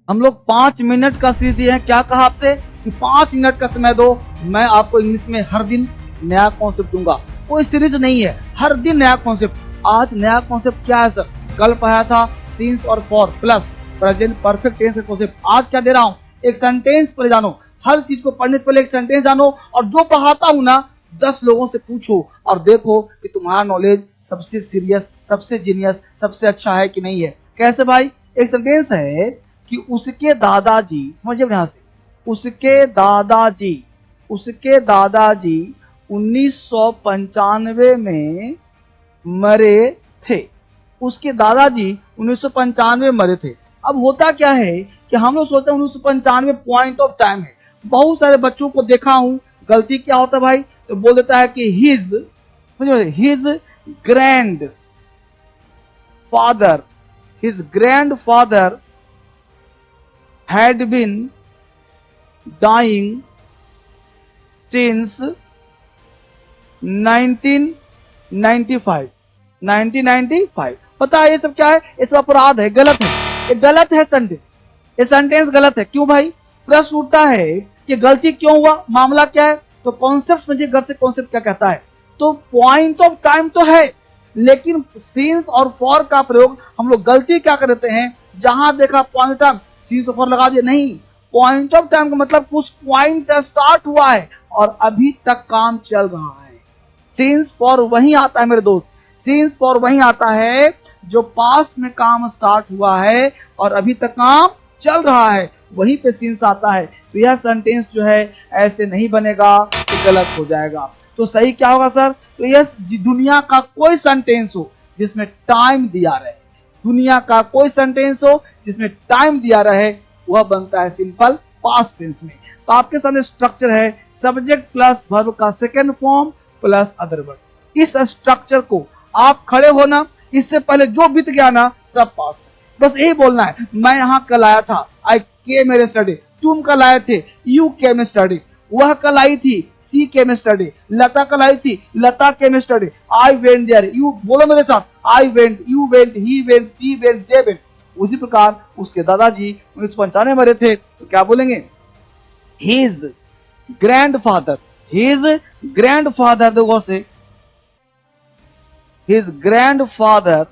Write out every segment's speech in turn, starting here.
हम लोग 5 मिनट का सीरीज दिए हैं। क्या कहा आपसे कि 5 मिनट का समय दो, मैं आपको इंग्लिश में हर दिन नया कॉन्सेप्ट दूंगा। कोई सीरीज नहीं है, हर दिन नया कॉन्सेप्ट। आज नया कॉन्सेप्ट क्या है सर? कल पढ़ाया था सिंस और for plus present perfect tense का कॉन्सेप्ट। आज क्या दे रहा हूं? एक सेंटेंस पढ़े जानो। हर चीज को पढ़ने से पहले एक सेंटेंस जानो, और जो पढ़ाता हूं ना 10 लोगों से पूछो और देखो कि तुम्हारा नॉलेज सबसे सीरियस, सबसे जीनियस, सबसे अच्छा है कि नहीं है। कैसे भाई? एक सेंटेंस है कि उसके दादाजी, समझिए यहां से, उसके दादाजी 1995 में मरे थे। उसके दादाजी 1995 में मरे थे। अब होता क्या है कि हम लोग सोचते हैं 1995 पॉइंट ऑफ टाइम है। बहुत सारे बच्चों को देखा हूं, गलती क्या होता है भाई? तो बोल देता है कि his grand father had been dying since 1995। पता है ये सब क्या है? ये सब अपराध है, गलत है। ये गलत है सेंटेंस, ये सेंटेंस गलत है। क्यों भाई? प्रश्न उठता है कि गलती क्यों हुआ, मामला क्या है? तो कॉन्सेप्ट समझिए, घर से कॉन्सेप्ट क्या कहता है। तो पॉइंट ऑफ टाइम तो है, लेकिन सिंस और फॉर का प्रयोग हम लोग गलती क्या करते हैं, जहां देखा पॉइंट ऑफ टाइम सिंस और फॉर लगा दिया। नहीं, पॉइंट ऑफ टाइम का मतलब कुछ पॉइंट से स्टार्ट हुआ है और अभी तक काम चल रहा है। सिंस फॉर वहीं आता है मेरे दोस्त, सिंस फॉर वहीं आता है जो पास्ट में काम स्टार्ट हुआ है और अभी तक काम चल रहा है, वहीं पे सिंस आता है। तो यह सेंटेंस जो है ऐसे नहीं बनेगा, तो गलत हो जाएगा। तो सही क्या होगा सर? तो यह दुनिया का कोई सेंटेंस हो जिसमें टाइम दिया रहे, दुनिया का कोई सेंटेंस हो जिसमें टाइम दिया रहे, वह बनता है सिंपल पास्ट टेंस में। तो आपके सामने स्ट्रक्चर है सब्जेक्ट प्लस वर्ब का second form plus other verb. इस स्ट्रक्चर को आप खड़े होना, इससे पहले जो बीत गया ना सब पास्ट है। बस यही बोलना है, मैं यहाँ कल आया था, आई केम हियर स्टडी। तुम कल आए थे, यू केम स्टडी। वह कल आई थी, सी केम स्टडी। लता कल आई थी, Lata came study. I went there, you बोलो मेरे साथ, I went, you went, he went, she went, they went. उसी प्रकार उसके दादाजी 1995 मरे थे, तो क्या बोलेंगे? हिज ग्रैंडफादर देखो से, हिज ग्रैंडफादर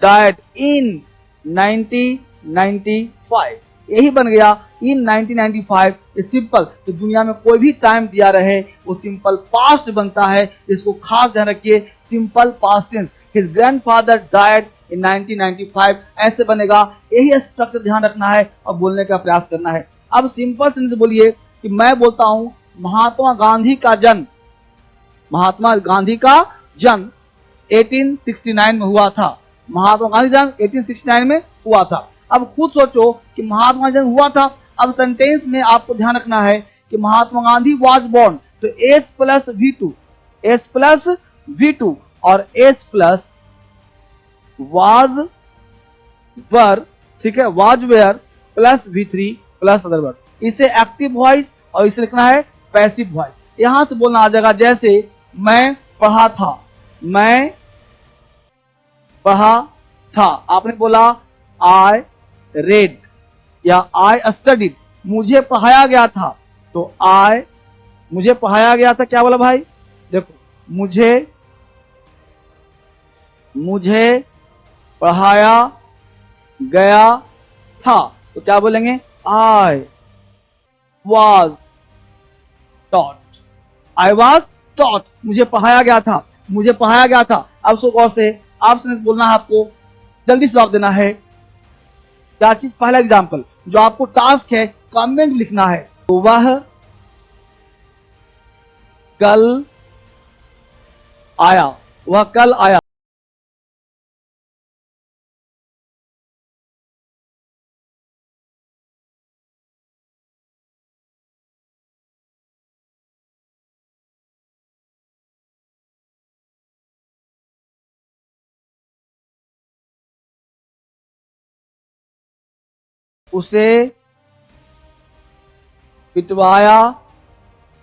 डाइड इन 1995। यही बन गया इन 1995। ये सिंपल, तो दुनिया में कोई भी टाइम दिया रहे वो सिंपल पास्ट बनता है। इसको खास ध्यान रखिए, simple past tense. His grandfather died in 1995 ऐसे बनेगा। यही स्ट्रक्चर ध्यान रखना है और बोलने का प्रयास करना है। अब सिंपल सेंटेंस बोलिए कि मैं बोलता हूं महात्मा गांधी का जन्म 1869 में हुआ था। महात्मा गांधी जन्म 1869 में हुआ था। अब खुद सोचो कि महात्मा जन्म हुआ था। अब सेंटेंस में आपको ध्यान रखना है कि महात्मा गांधी वाज बोर्न, तो एस प्लस वी टू और एस प्लस वाज वर, ठीक है, was were plus V3 plus other word. इसे एक्टिव वॉइस और इसे लिखना है पैसिव वॉइस। यहां से बोलना आ जाएगा, जैसे मैं पढ़ा था, आपने बोला आई रेड या आई स्टडीड। मुझे पढ़ाया गया था, तो मुझे पढ़ाया गया था, क्या बोला भाई? देखो, मुझे पढ़ाया गया था, तो क्या बोलेंगे? I was taught. मुझे पढ़ाया गया था। अब सो गौर से आपसे बोलना है, आपको जल्दी से जवाब देना है। क्या चीज? पहला एग्जाम्पल जो आपको टास्क है, कमेंट लिखना है। तो वह कल आया। उसे पिटवाया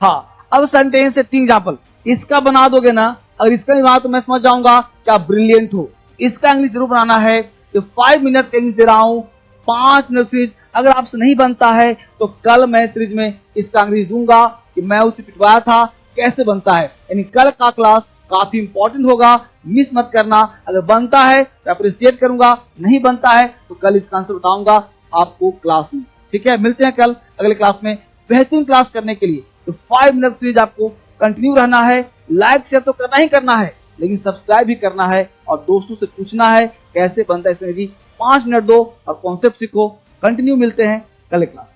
था। अब सेंटेंस से 3 एग्जाम्पल, इसका बना दोगे ना, अगर इसका नहीं बना तो मैं समझ जाऊंगा क्या ब्रिलियंट हो। इसका इंग्लिश जरूर बनाना है, कि 5 मिनट्स का इंग्लिश दे रहा हूं, 5 मिनट सीरीज। अगर आपसे नहीं बनता है तो कल मैं सीरीज में इसका अंग्रेजी दूंगा कि मैं उसे पिटवाया था कैसे बनता है। यानी कल का क्लास काफी इंपॉर्टेंट होगा, मिस मत करना। अगर बनता है तो अप्रिशिएट करूंगा, नहीं बनता है तो कल इसका आंसर बताऊंगा आपको क्लास में। ठीक है, मिलते हैं कल अगले क्लास में। बेहतरीन क्लास करने के लिए तो 5 मिनट सीरीज आपको कंटिन्यू रहना है। लाइक शेयर तो करना ही करना है, लेकिन सब्सक्राइब भी करना है और दोस्तों से पूछना है कैसे बनता है इसमें जी। 5 मिनट दो और कॉन्सेप्ट सीखो। कंटिन्यू, मिलते हैं कल क्लास।